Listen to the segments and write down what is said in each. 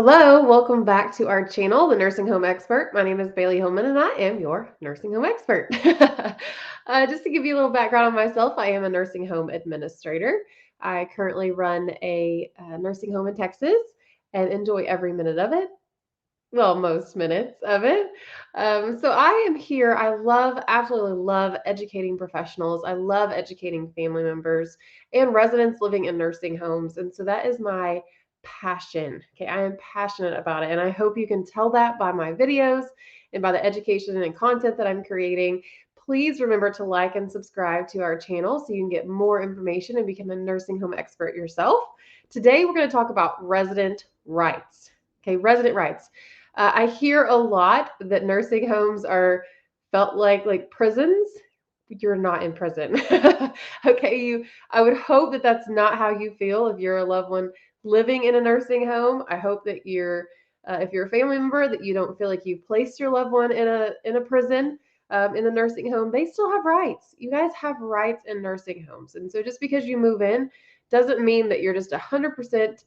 Hello, welcome back to our channel, The Nursing Home Expert. My name is Bailey Hillman and I am your nursing home expert. Just to give you a little background on myself, I am a nursing home administrator. I currently run a nursing home in Texas and enjoy every minute of it. Well, most minutes of it. So I am here. Absolutely love educating professionals. I love educating family members and residents living in nursing homes. And so that is my passion. Okay, I am passionate about it. And I hope you can tell that by my videos and by the education and content that I'm creating. Please remember to like and subscribe to our channel so you can get more information and become a nursing home expert yourself. Today, we're going to talk about resident rights. Okay, resident rights. I hear a lot that nursing homes are felt like prisons. You're not in prison. Okay, I would hope that that's not how you feel if you're a loved one living in a nursing home. I hope that if you're a family member, that you don't feel like you've placed your loved one in a prison. In the nursing home, they still have rights. You guys have rights in nursing homes, and so just because you move in doesn't mean that you're just 100%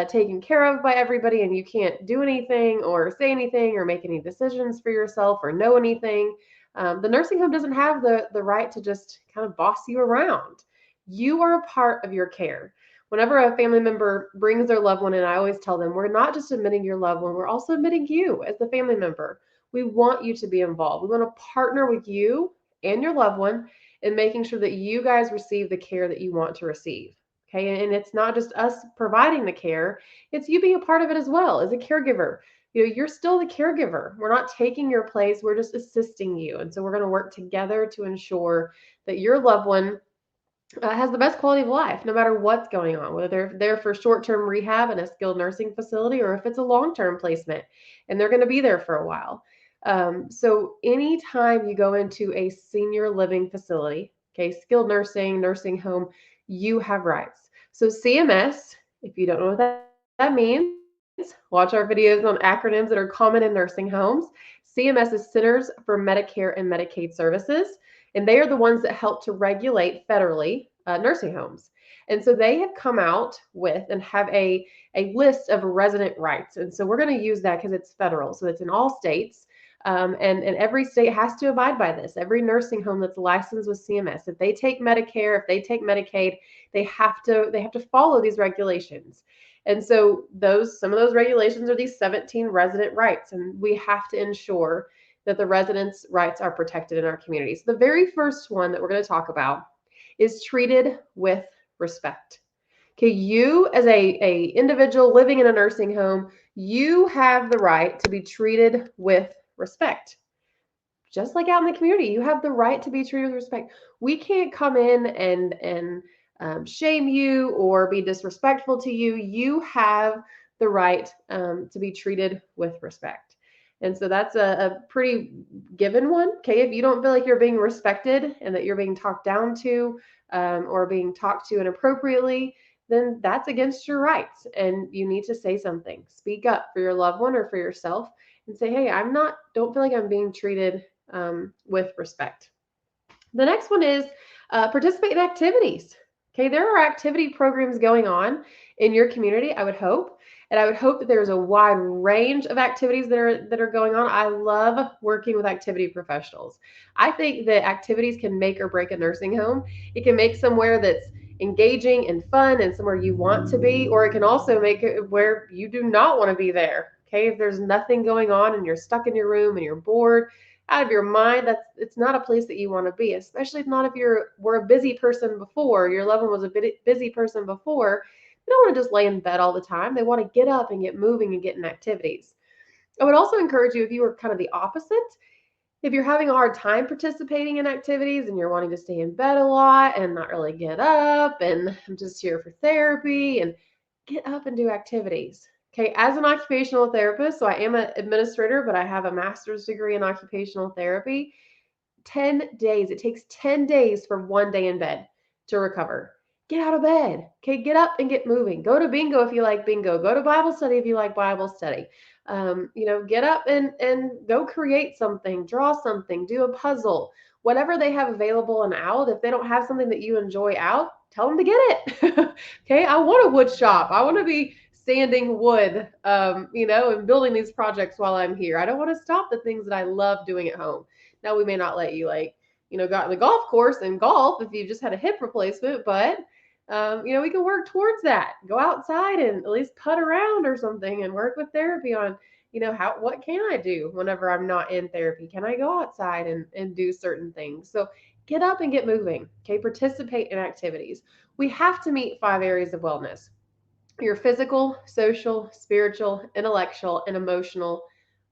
taken care of by everybody and you can't do anything or say anything or make any decisions for yourself or know anything. The nursing home doesn't have the right to just kind of boss you around. You are a part of your care. Whenever a family member brings their loved one in, I always tell them, we're not just admitting your loved one, we're also admitting you as the family member. We want you to be involved. We want to partner with you and your loved one in making sure that you guys receive the care that you want to receive. Okay, and it's not just us providing the care, it's you being a part of it as well as a caregiver. You're still the caregiver. We're not taking your place, we're just assisting you. And so we're going to work together to ensure that your loved one has the best quality of life, no matter what's going on, whether they're there for short term rehab in a skilled nursing facility or if it's a long term placement and they're going to be there for a while. So, anytime you go into a senior living facility, okay, skilled nursing, nursing home, you have rights. So, CMS, if you don't know what that means, watch our videos on acronyms that are common in nursing homes. CMS is Centers for Medicare and Medicaid Services, and they are the ones that help to regulate federally nursing homes. And so they have come out with and have a list of resident rights. And so we're going to use that because it's federal. So it's in all states. And every state has to abide by this. Every nursing home that's licensed with CMS, if they take Medicare, if they take Medicaid, they have to follow these regulations. And so some of those regulations are these 17 resident rights, and we have to ensure that the residents' rights are protected in our communities. The very first one that we're going to talk about is treated with respect. Okay, you as a individual living in a nursing home, you have the right to be treated with respect. Just like out in the community, you have the right to be treated with respect. We can't come in and shame you or be disrespectful to you. You have the right to be treated with respect. And so that's a pretty given one. Okay, if you don't feel like you're being respected and that you're being talked down to or being talked to inappropriately, then that's against your rights. And you need to say something. Speak up for your loved one or for yourself and say, hey, don't feel like I'm being treated with respect. The next one is participate in activities. Okay, there are activity programs going on in your community, I would hope. And I would hope that there's a wide range of activities that are going on. I love working with activity professionals. I think that activities can make or break a nursing home. It can make somewhere that's engaging and fun and somewhere you want to be, or it can also make it where you do not want to be there. Okay, if there's nothing going on and you're stuck in your room and you're bored, out of your mind, it's not a place that you want to be, especially if not if were a busy person before, your loved one was a busy person before. They don't want to just lay in bed all the time. They want to get up and get moving and get in activities. I would also encourage you, if you were kind of the opposite, if you're having a hard time participating in activities and you're wanting to stay in bed a lot and not really get up and I'm just here for therapy, and get up and do activities. Okay, as an occupational therapist, so I am an administrator, but I have a master's degree in occupational therapy. 10 days, it takes 10 days for one day in bed to recover. Get out of bed. Okay, get up and get moving. Go to bingo if you like bingo. Go to Bible study if you like Bible study. Get up and go create something, draw something, do a puzzle, whatever they have available and out. If they don't have something that you enjoy out, tell them to get it. Okay, I want a wood shop. I want to be sanding wood, and building these projects while I'm here. I don't want to stop the things that I love doing at home. Now, we may not let you go out on the golf course and golf if you've just had a hip replacement, but we can work towards that. Go outside and at least putt around or something and work with therapy on, what can I do whenever I'm not in therapy? Can I go outside and do certain things? So get up and get moving. Okay. Participate in activities. We have to meet 5 areas of wellness: your physical, social, spiritual, intellectual, and emotional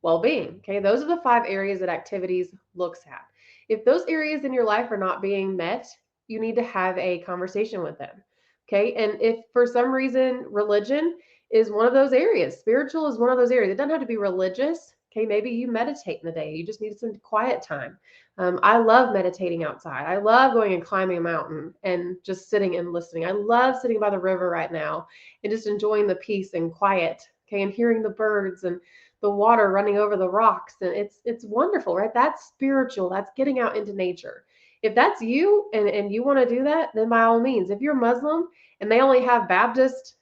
well-being. Okay, those are the 5 areas that activities looks at. If those areas in your life are not being met, you need to have a conversation with them. Okay, and if for some reason religion is one of those areas, spiritual is one of those areas, it doesn't have to be religious. Okay, maybe you meditate in the day, you just need some quiet time. I love meditating outside. I love going and climbing a mountain and just sitting and listening. I love sitting by the river right now and just enjoying the peace and quiet, okay, and hearing the birds and the water running over the rocks. And it's wonderful, right? That's spiritual. That's getting out into nature. If that's you and you want to do that, then by all means. If you're Muslim and they only have Baptist,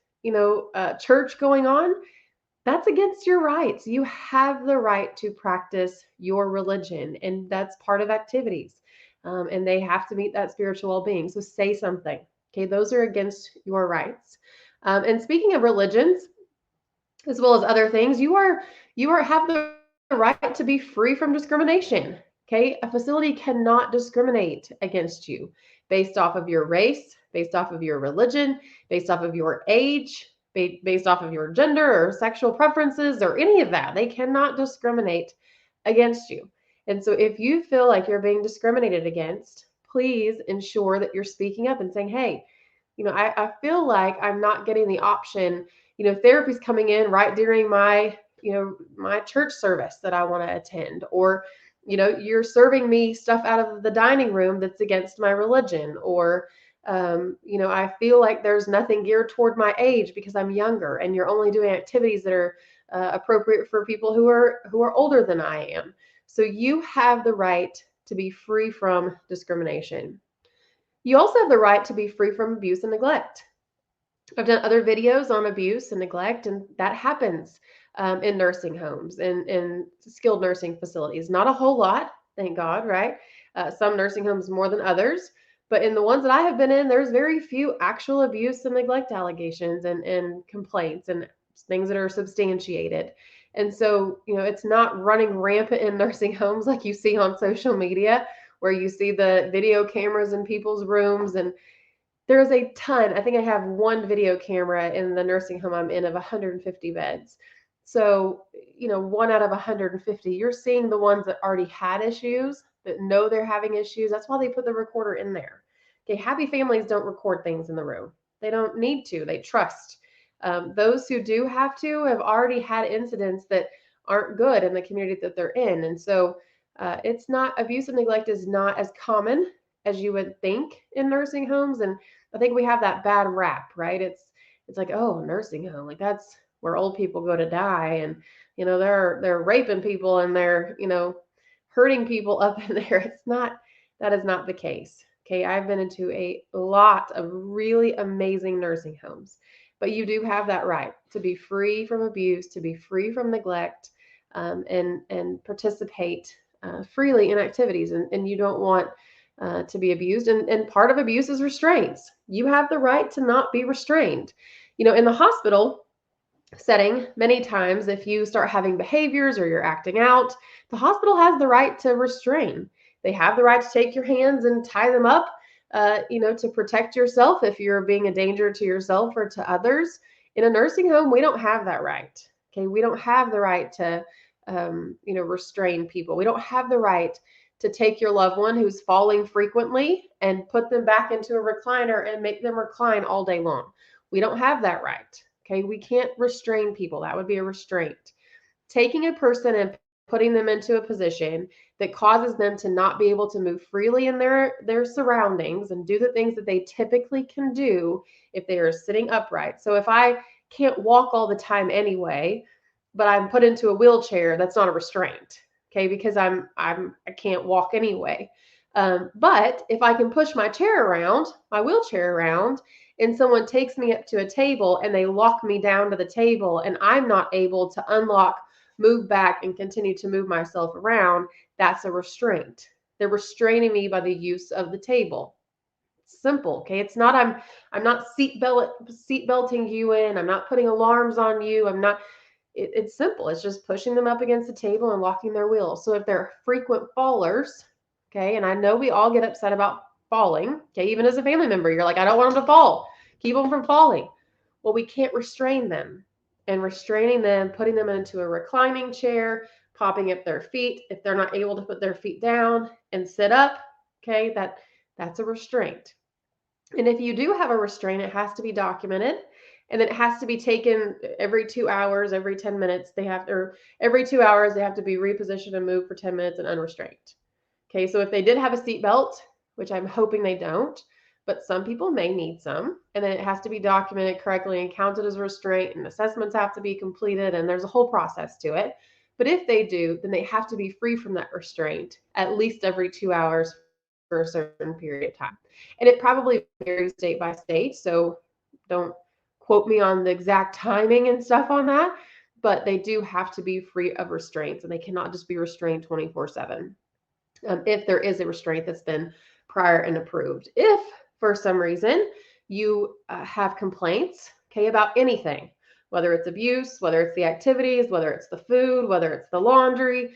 church going on, that's against your rights. You have the right to practice your religion, and that's part of activities. And they have to meet that spiritual well-being. So say something. Okay, those are against your rights. And speaking of religions, as well as other things, you are have the right to be free from discrimination. Okay, a facility cannot discriminate against you based off of your race, based off of your religion, based off of your age, based off of your gender or sexual preferences or any of that. They cannot discriminate against you. And so if you feel like you're being discriminated against, please ensure that you're speaking up and saying, hey, I feel like I'm not getting the option. Therapy's coming in right during my church service that I want to attend, or, you're serving me stuff out of the dining room that's against my religion, or, I feel like there's nothing geared toward my age because I'm younger, and you're only doing activities that are appropriate for people who are older than I am. So you have the right to be free from discrimination. You also have the right to be free from abuse and neglect. I've done other videos on abuse and neglect, and that happens in nursing homes and in skilled nursing facilities. Not a whole lot, thank God, right? Some nursing homes more than others, but in the ones that I have been in, there's very few actual abuse and neglect allegations and complaints and things that are substantiated. And so, it's not running rampant in nursing homes like you see on social media, where you see the video cameras in people's rooms. And there's a ton. I think I have one video camera in the nursing home I'm in of 150 beds. So, one out of 150, you're seeing the ones that already had issues, that know they're having issues. That's why they put the recorder in there. Okay, happy families don't record things in the room. They don't need to. They trust. Those who do have to have already had incidents that aren't good in the community that they're in. And so it's not, abuse and neglect is not as common as you would think in nursing homes. And I think we have that bad rap, right? It's like, oh, nursing home, like that's where old people go to die, and they're raping people and they're hurting people up in there. It's not. That is not the case. Okay, I've been into a lot of really amazing nursing homes, but you do have that right to be free from abuse, to be free from neglect, and participate freely in activities, and you don't want to be abused. And part of abuse is restraints. You have the right to not be restrained. In the hospital setting, many times, if you start having behaviors or you're acting out, the hospital has the right to restrain. They have the right to take your hands and tie them up, to protect yourself if you're being a danger to yourself or to others. In a nursing home, we don't have that right. Okay, we don't have the right to, restrain people. We don't have the right to take your loved one who's falling frequently and put them back into a recliner and make them recline all day long. We don't have that right. Okay, we can't restrain people. That would be a restraint. Taking a person and putting them into a position that causes them to not be able to move freely in their surroundings and do the things that they typically can do if they are sitting upright. So if I can't walk all the time anyway, but I'm put into a wheelchair, that's not a restraint. Okay, because I can't walk anyway. But if I can push my chair around, my wheelchair around, and someone takes me up to a table and they lock me down to the table and I'm not able to unlock, move back, and continue to move myself around, that's a restraint. They're restraining me by the use of the table. It's simple, okay? It's not I'm not seat belting you in. I'm not putting alarms on you. I'm not it's simple. It's just pushing them up against the table and locking their wheels. So if they're frequent fallers, okay, and I know we all get upset about falling, okay, even as a family member, you're like, I don't want them to fall. Keep them from falling. Well, we can't restrain them. And restraining them, putting them into a reclining chair, popping up their feet, if they're not able to put their feet down and sit up, okay, that's a restraint. And if you do have a restraint, it has to be documented. And then it has to be taken every 2 hours, every 10 minutes. Or every 2 hours, they have to be repositioned and moved for 10 minutes and unrestrained. Okay, so if they did have a seatbelt, which I'm hoping they don't, but some people may need some, and then it has to be documented correctly and counted as a restraint, and assessments have to be completed, and there's a whole process to it. But if they do, then they have to be free from that restraint at least every 2 hours for a certain period of time. And it probably varies state by state, so don't quote me on the exact timing and stuff on that, but they do have to be free of restraints and they cannot just be restrained 24/7 if there is a restraint that's been prior and approved. If for some reason you have complaints, okay, about anything, whether it's abuse, whether it's the activities, whether it's the food, whether it's the laundry,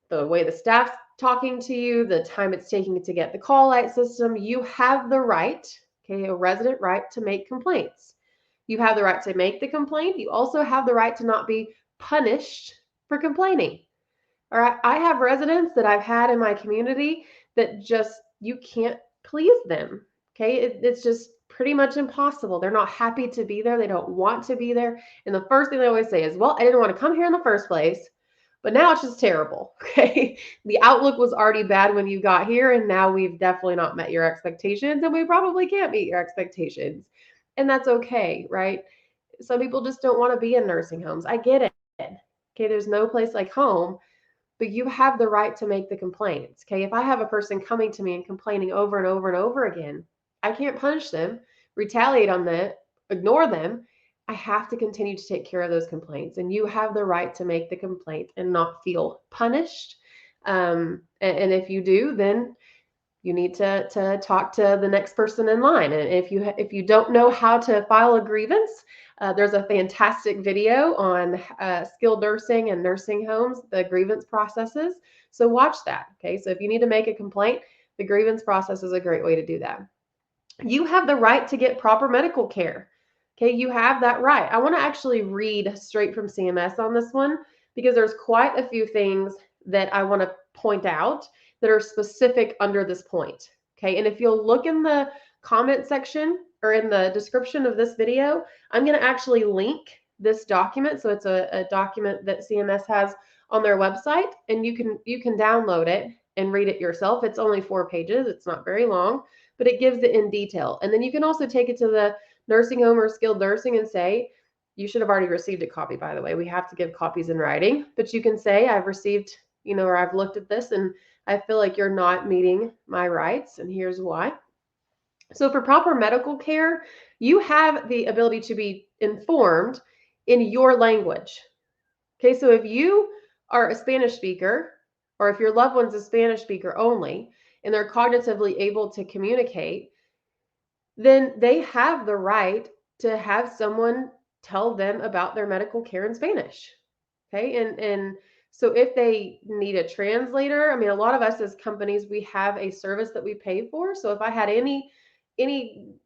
the way the staff's talking to you, the time it's taking to get the call light system, you have the right, okay, a resident right to make complaints. You have the right to make the complaint. You also have the right to not be punished for complaining. All right. I have residents that I've had in my community that just, you can't please them. Okay. It's just pretty much impossible. They're not happy to be there. They don't want to be there. And the first thing they always say is, well, I didn't want to come here in the first place, but now it's just terrible. Okay. The outlook was already bad when you got here, and now we've definitely not met your expectations, and we probably can't meet your expectations. And that's okay, right? Some people just don't want to be in nursing homes. I get it. Okay. There's no place like home, but you have the right to make the complaints. Okay. If I have a person coming to me and complaining over and over and over again, I can't punish them, retaliate on that, ignore them. I have to continue to take care of those complaints. And you have the right to make the complaint and not feel punished. And if you do, then you need to talk to the next person in line. And if you don't know how to file a grievance, there's a fantastic video on skilled nursing and nursing homes, the grievance processes. So watch that. Okay. So if you need to make a complaint, the grievance process is a great way to do that. You have the right to get proper medical care. Okay. You have that right. I want to actually read straight from CMS on this one because there's quite a few things that I want to point out that are specific under this point. Okay. And if you'll look in the comment section or in the description of this video, I'm going to actually link this document. So it's a document that CMS has on their website, and you can download it and read it yourself. It's only 4 pages. It's not very long, but it gives it in detail. And then you can also take it to the nursing home or skilled nursing and say, you should have already received a copy, by the way. We have to give copies in writing, but you can say, I've received, or I've looked at this and I feel like you're not meeting my rights, and here's why. So for proper medical care, you have the ability to be informed in your language. Okay, so if you are a Spanish speaker, or if your loved one's a Spanish speaker only, and they're cognitively able to communicate, then they have the right to have someone tell them about their medical care in Spanish. Okay, and so if they need a translator, I mean, a lot of us as companies, we have a service that we pay for. So if I had any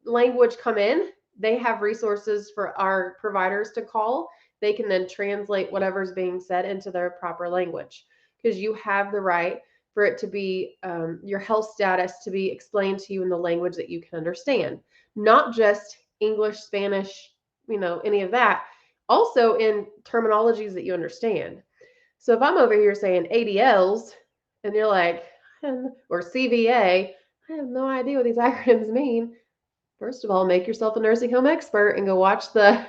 language come in, they have resources for our providers to call. They can then translate whatever's being said into their proper language, because you have the right for it to be your health status to be explained to you in the language that you can understand, not just English, Spanish, any of that. Also in terminologies that you understand. So if I'm over here saying ADLs and you're like, or CVA, I have no idea what these acronyms mean. First of all, make yourself a nursing home expert and go watch the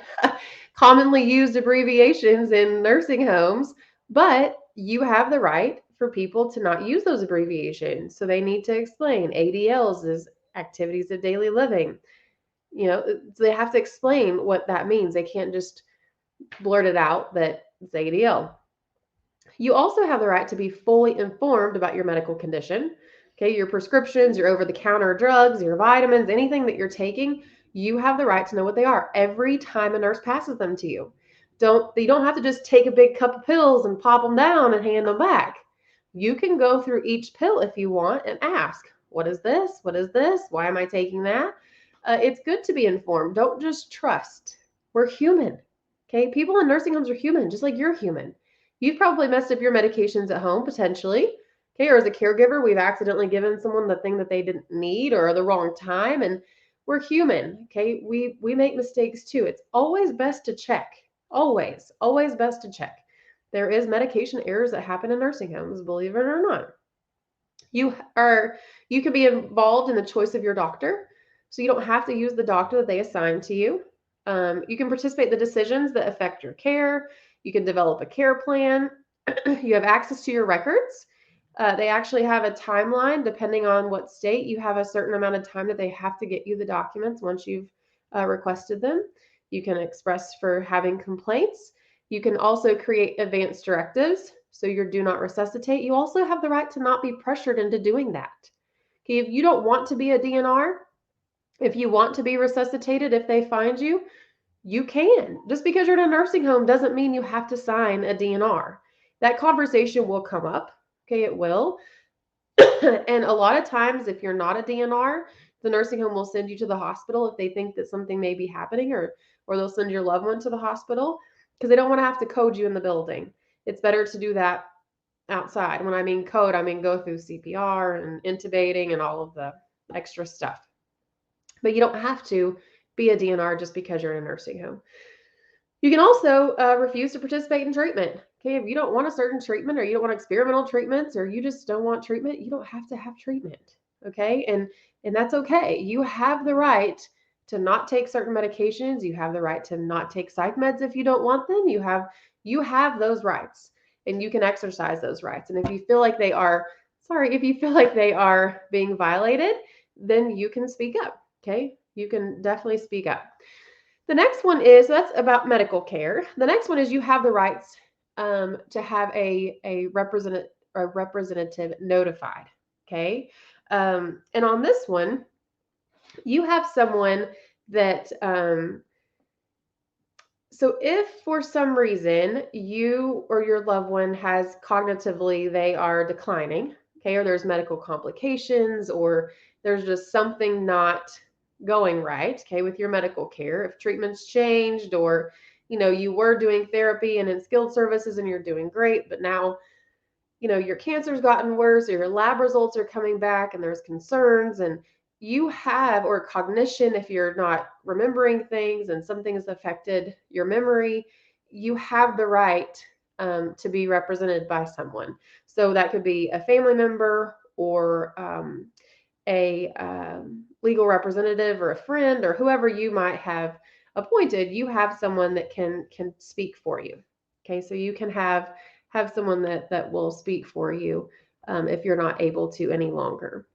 commonly used abbreviations in nursing homes. But you have the right for people to not use those abbreviations. So they need to explain ADLs is activities of daily living. They have to explain what that means. They can't just blurt it out that it's ADL. You also have the right to be fully informed about your medical condition. Okay, your prescriptions, your over-the-counter drugs, your vitamins, anything that you're taking, you have the right to know what they are every time a nurse passes them to you. You don't have to just take a big cup of pills and pop them down and hand them back. You can go through each pill if you want and ask, what is this? What is this? Why am I taking that? It's good to be informed. Don't just trust. We're human. Okay, people in nursing homes are human, just like you're human. You've probably messed up your medications at home potentially. Okay, or as a caregiver, we've accidentally given someone the thing that they didn't need or the wrong time, and we're human. Okay, we make mistakes too. It's always best to check. Always best to check. There is medication errors that happen in nursing homes, believe it or not. You can be involved in the choice of your doctor, so you don't have to use the doctor that they assign to you. You can participate in the decisions that affect your care. You can develop a care plan. You have access to your records. They actually have a timeline depending on what state. You have a certain amount of time that they have to get you the documents once you've requested them. You can express for having complaints. You can also create advanced directives. So your do not resuscitate. You also have the right to not be pressured into doing that. Okay, if you don't want to be a DNR, if you want to be resuscitated, if they find you, you can. Just because you're in a nursing home doesn't mean you have to sign a DNR. That conversation will come up. Okay, it will. And a lot of times, if you're not a DNR, the nursing home will send you to the hospital if they think that something may be happening, or they'll send your loved one to the hospital because they don't want to have to code you in the building. It's better to do that outside. When I mean code, I mean go through CPR and intubating and all of the extra stuff. But you don't have to be a DNR just because you're in a nursing home. You can also refuse to participate in treatment. Okay, if you don't want a certain treatment, or you don't want experimental treatments, or you just don't want treatment, you don't have to have treatment. Okay, and that's okay. You have the right to not take certain medications. You have the right to not take psych meds if you don't want them. You have those rights, and you can exercise those rights. And if you feel like they are being violated, then you can speak up. Okay, you can definitely speak up. The next one is, that's about medical care. The next one is you have the rights to have a representative notified. Okay, and on this one, you have someone that. So if for some reason you or your loved one has cognitively, they are declining, okay, or there's medical complications, or there's just something not going right, okay, with your medical care, if treatment's changed, or you were doing therapy and in skilled services and you're doing great, but now your cancer's gotten worse, or your lab results are coming back and there's concerns, and you have, or cognition, if you're not remembering things and something has affected your memory, you have the right to be represented by someone. So that could be a family member, or a legal representative, or a friend, or whoever you might have appointed. You have someone that can speak for you. Okay, so you can have someone that will speak for you if you're not able to any longer.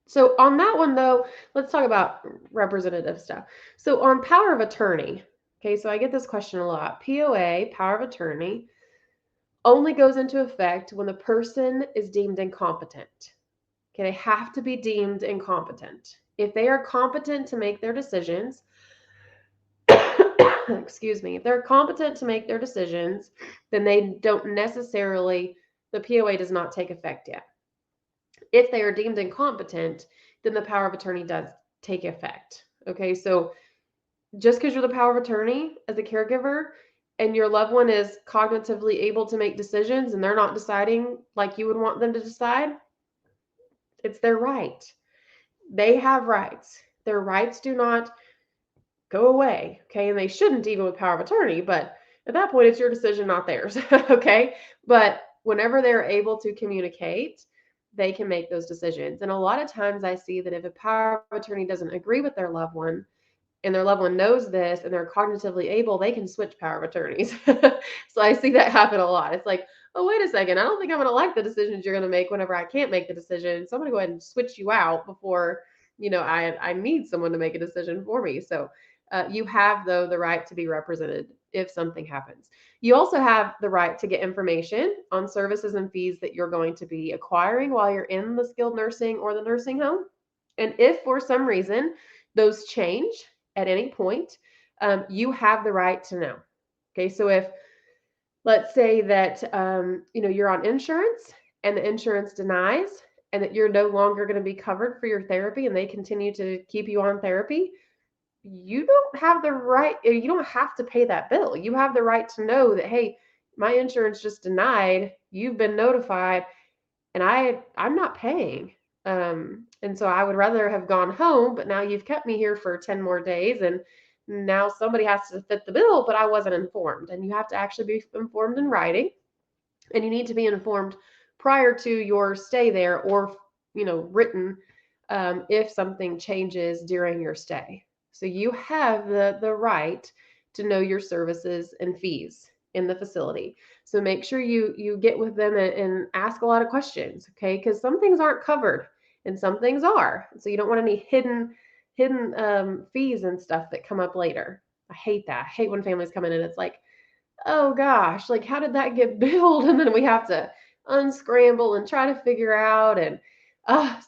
So on that one, though, let's talk about representative stuff. So on power of attorney, okay, so I get this question a lot. POA, power of attorney, only goes into effect when the person is deemed incompetent. Okay, they have to be deemed incompetent. If they are competent to make their decisions, excuse me, if they're competent to make their decisions, then they don't necessarily, the POA does not take effect yet. If they are deemed incompetent, then the power of attorney does take effect. Okay, so just because you're the power of attorney as a caregiver and your loved one is cognitively able to make decisions and they're not deciding like you would want them to decide, it's their right. They have rights. Their rights do not go away. Okay, and they shouldn't, even with power of attorney, but at that point, it's your decision, not theirs. Okay, but whenever they're able to communicate, they can make those decisions. And a lot of times I see that if a power of attorney doesn't agree with their loved one, and their loved one knows this and they're cognitively able, they can switch power of attorneys. So I see that happen a lot. It's like, oh, wait a second. I don't think I'm going to like the decisions you're going to make whenever I can't make the decision. So I'm going to go ahead and switch you out before, I need someone to make a decision for me. So you have, though, the right to be represented if something happens. You also have the right to get information on services and fees that you're going to be acquiring while you're in the skilled nursing or the nursing home. And if for some reason those change at any point, you have the right to know. Okay, so if let's say that you're on insurance and the insurance denies and that you're no longer going to be covered for your therapy and they continue to keep you on therapy, you don't have the right, you don't have to pay that bill. You have the right to know that, hey, my insurance just denied, you've been notified, and I'm not paying. And so I would rather have gone home, but now you've kept me here for 10 more days, and now somebody has to fit the bill, but I wasn't informed. And you have to actually be informed in writing, and you need to be informed prior to your stay there, or written, if something changes during your stay. So you have the right to know your services and fees in the facility. So make sure you get with them and ask a lot of questions, okay? Because some things aren't covered and some things are. So you don't want any hidden fees and stuff that come up later. I hate that. I hate when families come in and it's like, oh gosh, like how did that get billed? And then we have to unscramble and try to figure out. And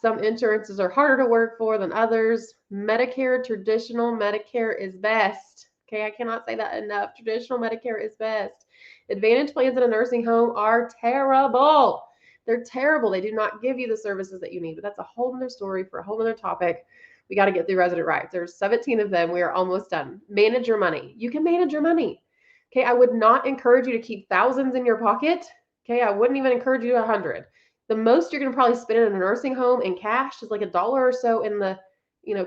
some insurances are harder to work for than others. Medicare, traditional Medicare is best. Okay, I cannot say that enough. Traditional Medicare is best. Advantage plans in a nursing home are terrible. They're terrible. They do not give you the services that you need, but that's a whole other story for a whole other topic. We got to get through resident rights. There's 17 of them. We are almost done. Manage your money. You can manage your money. Okay, I would not encourage you to keep thousands in your pocket. Okay, I wouldn't even encourage you to 100. The most you're going to probably spend in a nursing home in cash is like $1 or so in the,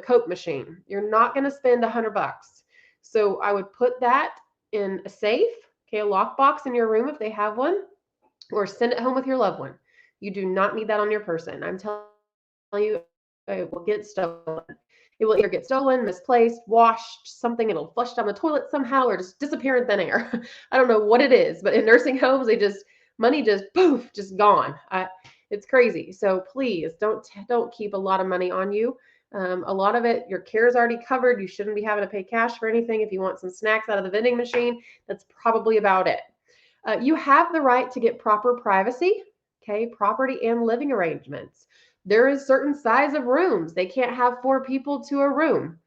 Coke machine. You're not going to spend $100. So I would put that in a safe, okay, a lockbox in your room if they have one, or send it home with your loved one. You do not need that on your person. I'm telling you, it will get stolen. It will either get stolen, misplaced, washed, something, it'll flush down the toilet somehow, or just disappear in thin air. I don't know what it is, but in nursing homes, money just poof, just gone. It's crazy. So please don't keep a lot of money on you. A lot of it, your care is already covered. You shouldn't be having to pay cash for anything. If you want some snacks out of the vending machine, that's probably about it. You have the right to get proper privacy, okay, property and living arrangements. There is certain size of rooms. They can't have 4 people to a room.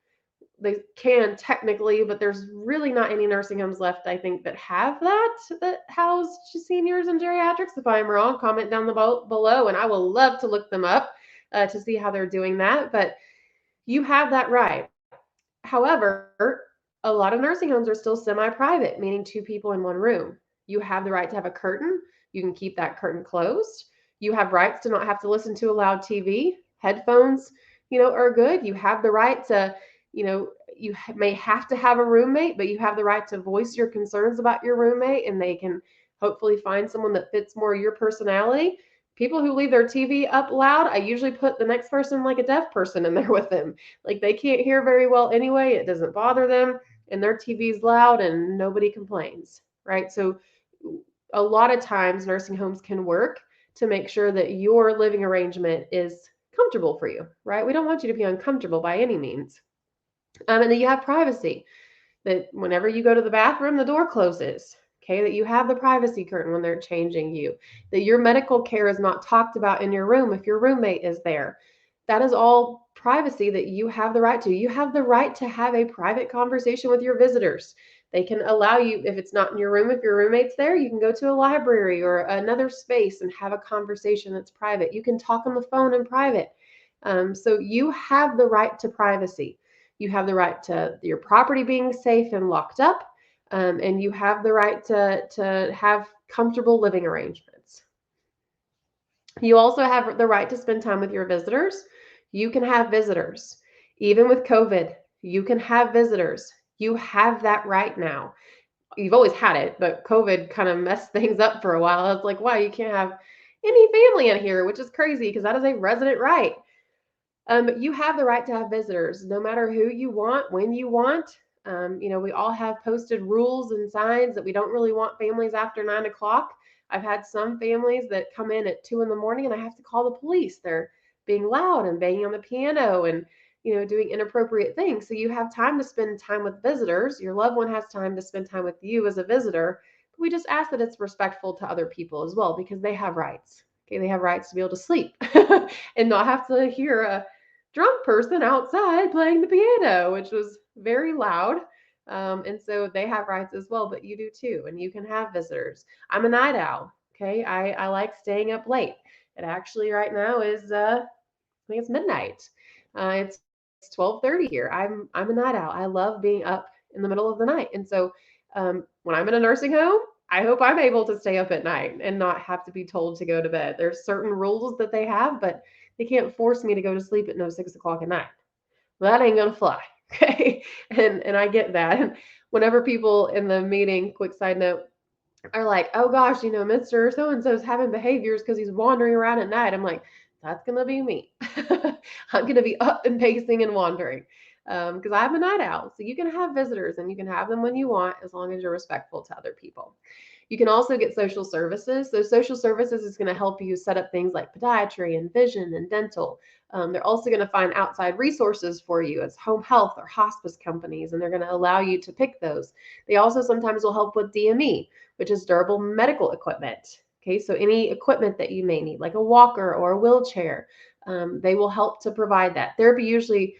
They can technically, but there's really not any nursing homes left, I think, that have that house seniors and geriatrics. If I'm wrong, comment down below, and I will love to look them up to see how they're doing that. But you have that right. However, a lot of nursing homes are still semi-private, meaning 2 people in one room. You have the right to have a curtain. You can keep that curtain closed. You have rights to not have to listen to a loud TV. Headphones, are good. You have the right to, you may have to have a roommate, but you have the right to voice your concerns about your roommate, and they can hopefully find someone that fits more your personality. People who leave their TV up loud, I usually put the next person, like a deaf person, in there with them. Like they can't hear very well anyway. It doesn't bother them, and their TV's loud and nobody complains, right? So a lot of times nursing homes can work to make sure that your living arrangement is comfortable for you, right? We don't want you to be uncomfortable by any means. And then you have privacy, that whenever you go to the bathroom, the door closes. Okay, that you have the privacy curtain when they're changing you, that your medical care is not talked about in your room if your roommate is there. That is all privacy that you have the right to. You have the right to have a private conversation with your visitors. They can allow you, if it's not in your room, if your roommate's there, you can go to a library or another space and have a conversation that's private. You can talk on the phone in private. So you have the right to privacy. You have the right to your property being safe and locked up. And you have the right to have comfortable living arrangements. You also have the right to spend time with your visitors. You can have visitors. Even with COVID, you can have visitors. You have that right now. You've always had it, but COVID kind of messed things up for a while. It's like, wow, you can't have any family in here, which is crazy because that is a resident right. You have the right to have visitors, no matter who you want, when you want. We all have posted rules and signs that we don't really want families after 9 o'clock. I've had some families that come in at 2 in the morning and I have to call the police. They're being loud and banging on the piano and doing inappropriate things. So you have time to spend time with visitors. Your loved one has time to spend time with you as a visitor. But we just ask that it's respectful to other people as well because they have rights. Okay, they have rights to be able to sleep and not have to hear a drunk person outside playing the piano, which was very loud. And so they have rights as well, but you do too, and you can have visitors. I'm a night owl. Okay, I like staying up late. It actually right now is I think it's midnight. It's 12:30 here. I'm a night owl. I love being up in the middle of the night, and so when I'm in a nursing home, I hope I'm able to stay up at night and not have to be told to go to bed. There's certain rules that they have, but they can't force me to go to sleep at 6 o'clock at night. Well, that ain't gonna fly. Okay. And I get that. And whenever people in the meeting, quick side note, are like, oh gosh, Mr. So and so's having behaviors because he's wandering around at night. I'm like, that's gonna be me. I'm gonna be up and pacing and wandering because I'm a night owl. So you can have visitors and you can have them when you want as long as you're respectful to other people. You can also get social services. So social services is going to help you set up things like podiatry and vision and dental. They're also going to find outside resources for you as home health or hospice companies, and they're going to allow you to pick those. They also sometimes will help with DME, which is durable medical equipment. Okay, so any equipment that you may need, like a walker or a wheelchair, they will help to provide that. Therapy usually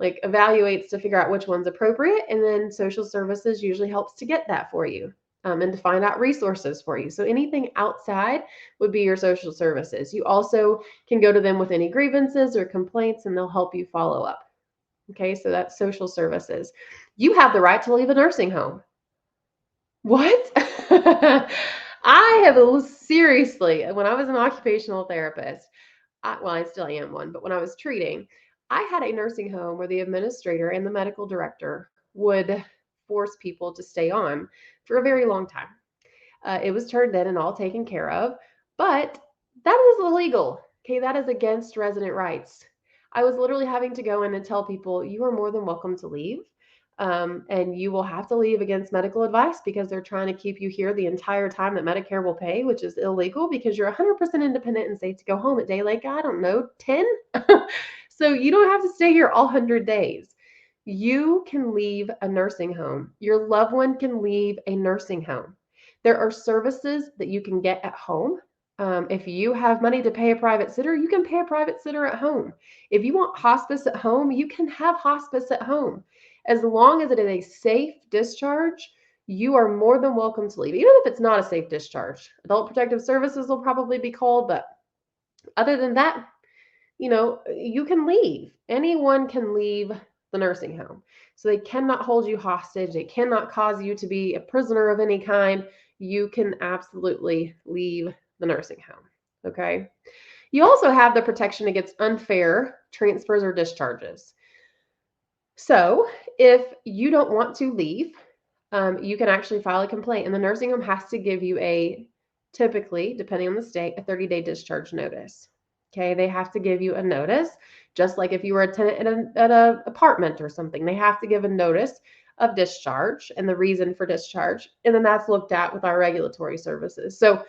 evaluates to figure out which one's appropriate, and then social services usually helps to get that for you. And to find out resources for you. So anything outside would be your social services. You also can go to them with any grievances or complaints, and they'll help you follow up. Okay, so that's social services. You have the right to leave a nursing home. What? I have seriously, when I was an occupational therapist, I still am one, but when I was treating, I had a nursing home where the administrator and the medical director would force people to stay on for a very long time. It was turned in and all taken care of, but that is illegal. Okay, that is against resident rights. I was literally having to go in and tell people, you are more than welcome to leave. And you will have to leave against medical advice because they're trying to keep you here the entire time that Medicare will pay, which is illegal because you're 100% independent and safe to go home at day like, I don't know, 10. So you don't have to stay here all 100 days. You can leave a nursing home. Your loved one can leave a nursing home. There are services that you can get at home. If you have money to pay a private sitter, you can pay a private sitter at home. If you want hospice at home, you can have hospice at home. As long as it is a safe discharge, you are more than welcome to leave, even if it's not a safe discharge. Adult Protective Services will probably be called, but other than that, you can leave. Anyone can leave the nursing home. So they cannot hold you hostage. They cannot cause you to be a prisoner of any kind. You can absolutely leave the nursing home. Okay. You also have the protection against unfair transfers or discharges. So if you don't want to leave, you can actually file a complaint, and the nursing home has to give you typically, depending on the state, a 30-day discharge notice. Okay, they have to give you a notice, just like if you were a tenant at an apartment or something. They have to give a notice of discharge and the reason for discharge, and then that's looked at with our regulatory services. So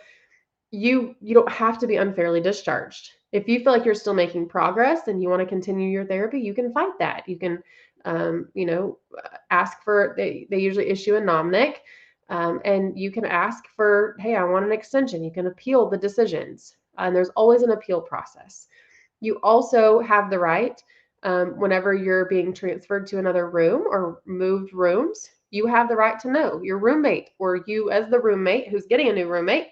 you don't have to be unfairly discharged. If you feel like you're still making progress and you want to continue your therapy, you can fight that. You can, ask for, they usually issue a nomnic, and you can ask for, hey, I want an extension. You can appeal the decisions, and there's always an appeal process. You also have the right, whenever you're being transferred to another room or moved rooms, you have the right to know. Your roommate, or you as the roommate who's getting a new roommate,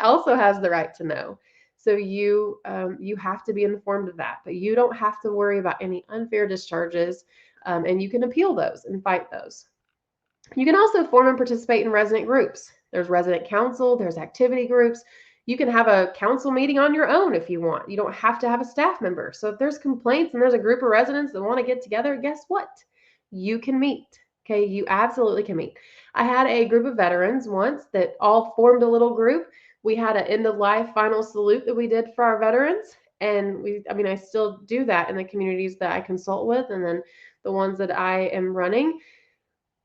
also has the right to know. So you have to be informed of that, but you don't have to worry about any unfair discharges, and you can appeal those and fight those. You can also form and participate in resident groups. There's resident council, there's activity groups. You can have a council meeting on your own if you want. You don't have to have a staff member. So if there's complaints and there's a group of residents that want to get together, guess what? You can meet. Okay, you absolutely can meet. I had a group of veterans once that all formed a little group. We had an end of life final salute that we did for our veterans, And I still do that in the communities that I consult with, and then the ones that I am running.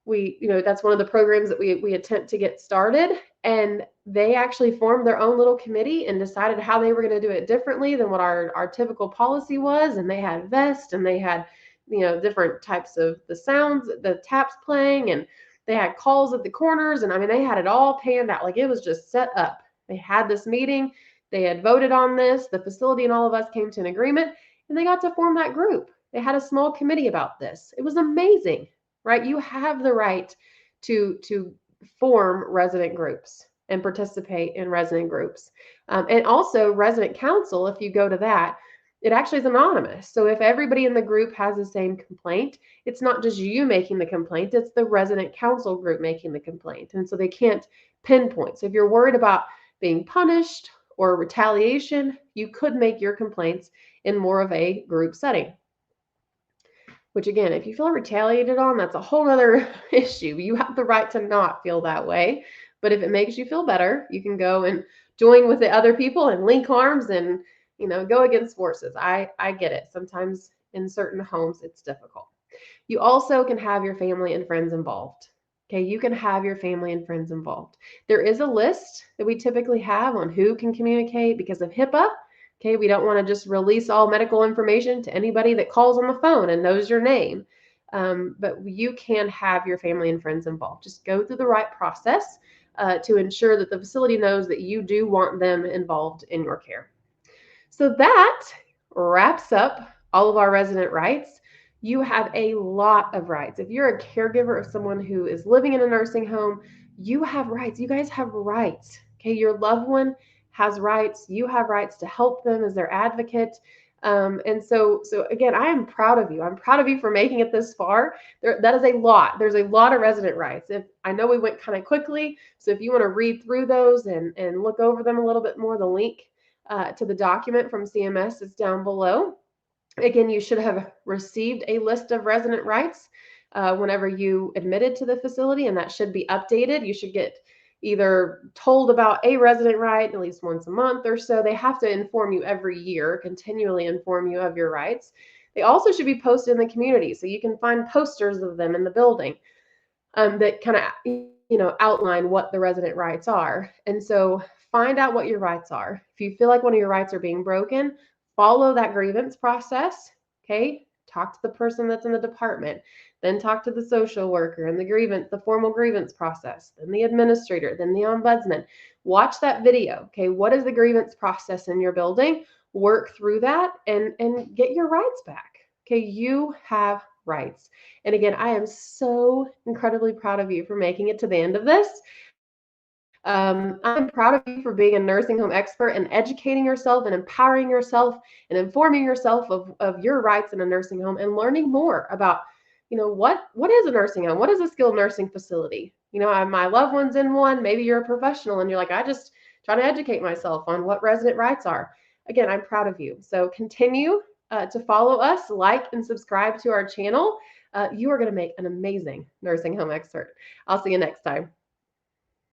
That's one of the programs that we attempt to get started. And they actually formed their own little committee and decided how they were going to do it differently than what our typical policy was. And they had vests, and they had different types of the sounds, the taps playing, and they had calls at the corners. And they had it all panned out. Like, it was just set up. They had this meeting, they had voted on this, the facility and all of us came to an agreement, and they got to form that group. They had a small committee about this. It was amazing. Right? You have the right to form resident groups and participate in resident groups. And also resident council, if you go to that, it actually is anonymous. So if everybody in the group has the same complaint, it's not just you making the complaint, it's the resident council group making the complaint. And so they can't pinpoint. So if you're worried about being punished or retaliation, you could make your complaints in more of a group setting. Which, again, if you feel retaliated on, that's a whole other issue. You have the right to not feel that way. But if it makes you feel better, you can go and join with the other people and link arms and, go against forces. I get it. Sometimes in certain homes, it's difficult. You also can have your family and friends involved. Okay, you can have your family and friends involved. There is a list that we typically have on who can communicate because of HIPAA. Okay, we don't want to just release all medical information to anybody that calls on the phone and knows your name. But you can have your family and friends involved. Just go through the right process to ensure that the facility knows that you do want them involved in your care. So that wraps up all of our resident rights. You have a lot of rights. If you're a caregiver of someone who is living in a nursing home, you have rights. You guys have rights. Okay, your loved one has rights. You have rights to help them as their advocate. And so again, I am proud of you. I'm proud of you for making it this far. That is a lot. There's a lot of resident rights. I know we went kind of quickly, so if you want to read through those and look over them a little bit more, the link to the document from CMS is down below. Again, you should have received a list of resident rights whenever you admitted to the facility, and that should be updated. You should get either told about a resident right at least once a month or so. They have to inform you every year, continually inform you of your rights. They also should be posted in the community, so you can find posters of them in the building that kind of outline what the resident rights are. And so find out what your rights are. If you feel like one of your rights are being broken, follow that grievance process. Okay, talk to the person that's in the department, then talk to the social worker and the formal grievance process, then the administrator, then the ombudsman. Watch that video. Okay, what is the grievance process in your building? Work through that and get your rights back. Okay, you have rights. And again, I am so incredibly proud of you for making it to the end of this. I'm proud of you for being a nursing home expert and educating yourself and empowering yourself and informing yourself of your rights in a nursing home and learning more about, what is a nursing home? What is a skilled nursing facility? My loved one's in one. Maybe you're a professional and you're like, I just try to educate myself on what resident rights are. Again, I'm proud of you. So continue to follow us, like and subscribe to our channel. You are going to make an amazing nursing home expert. I'll see you next time.